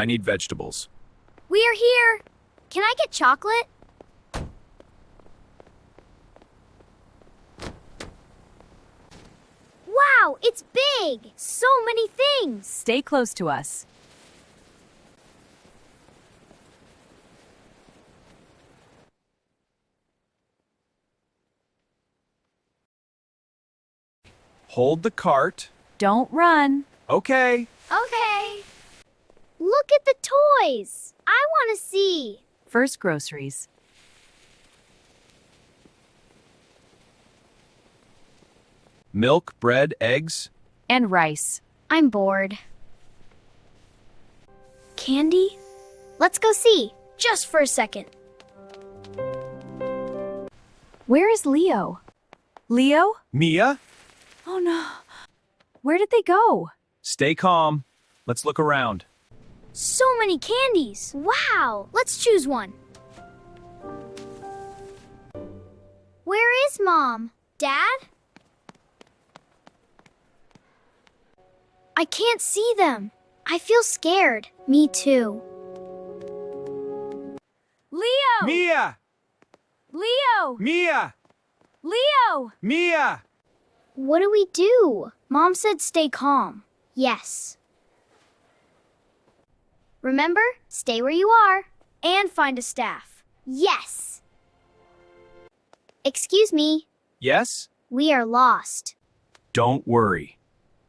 I need vegetables. We are here. Can I get chocolate? Wow, it's big! So many things! Stay close to us. Hold the cart. Don't run. Okay. Okay. Look at the toys! I want to see. First groceries. Milk, bread, eggs. And rice. I'm bored. Candy? Let's go see. Just for a second. Where is Leo? Leo? Mia, Oh no. Where did they go? stay calm. Let's look around. So many candies! Wow! Let's choose one. Where is Mom? Dad? I can't see them. I feel scared. Me too. Leo! Mia! Leo! Mia! Leo! Mia! What do we do? Mom said stay calm. Yes. Remember, stay where you are. And find a staff. Yes. Excuse me. Yes? We are lost. Don't worry.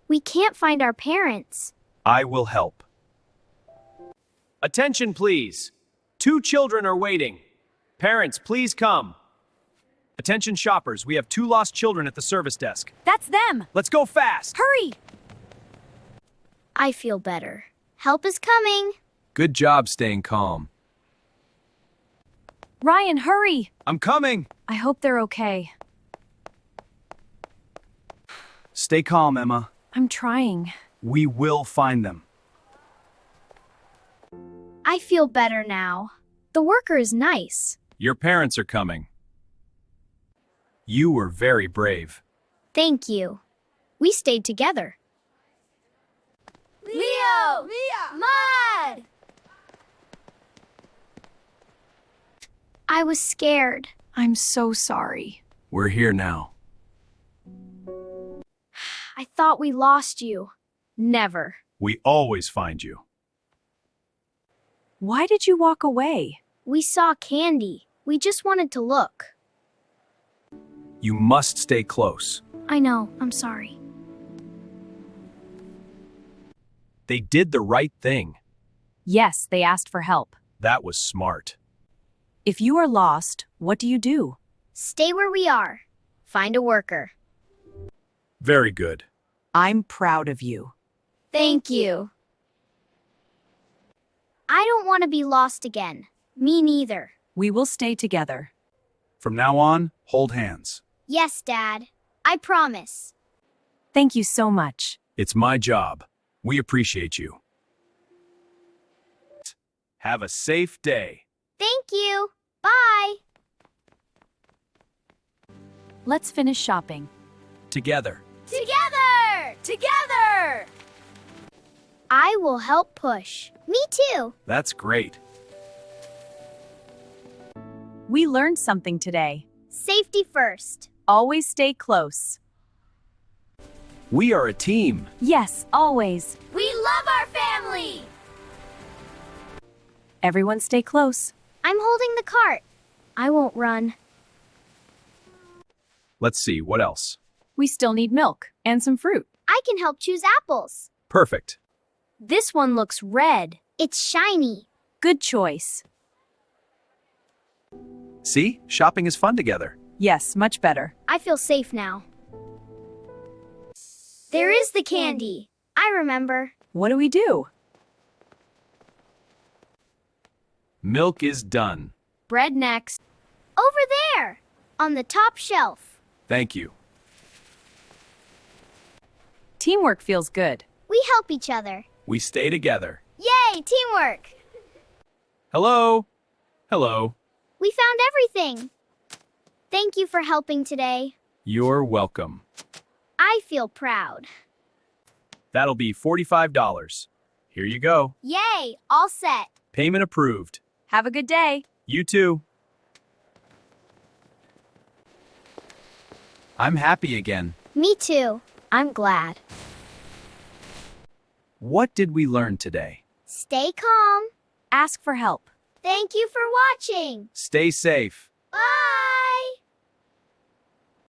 We can't find our parents. I will help. Attention, please. 2 children are waiting. Parents, please come. Attention shoppers, we have 2 lost children at the service desk. That's them! Let's go fast. Hurry! I feel better. Help is coming. Good job staying calm. Ryan, hurry! I'm coming. I hope they're okay. Stay calm, Emma. I'm trying. We will find them. I feel better now. The worker is nice. Your parents are coming. You were very brave. Thank you. We stayed together. Leo! Mud! I was scared. I'm so sorry. We're here now. I thought we lost you. Never. We always find you. Why did you walk away? We saw candy. We just wanted to look. You must stay close. I know. I'm sorry. They did the right thing. Yes, they asked for help. That was smart. If you are lost, what do you do? Stay where we are. Find a worker. Very good. I'm proud of you. Thank you. I don't want to be lost again. Me neither. We will stay together. From now on, hold hands. Yes, Dad. I promise. Thank you so much. It's my job. We appreciate you. Have a safe day. Thank you. Bye. Let's finish shopping. Together. Together! Together! I will help push. Me too. That's great. We learned something today. Safety first. Always stay close. We are a team. Yes, always. We love our family. Everyone stay close. I'm holding the cart. I won't run. Let's see, what else? We still need milk and some fruit. I can help choose apples. Perfect. This one looks red. It's shiny. Good choice. See? Shopping is fun together. Yes, much better. I feel safe now. There is the candy. I remember. What do we do? Milk is done. Bread next. Over there, on the top shelf. Thank you. Teamwork feels good. We help each other. We stay together. Yay, teamwork! Hello? Hello. We found everything. Thank you for helping today. You're welcome. I feel proud. That'll be $45. Here you go. Yay, all set. Payment approved. Have a good day. You too. I'm happy again. Me too. I'm glad. What did we learn today? Stay calm. Ask for help. Thank you for watching. Stay safe. Bye.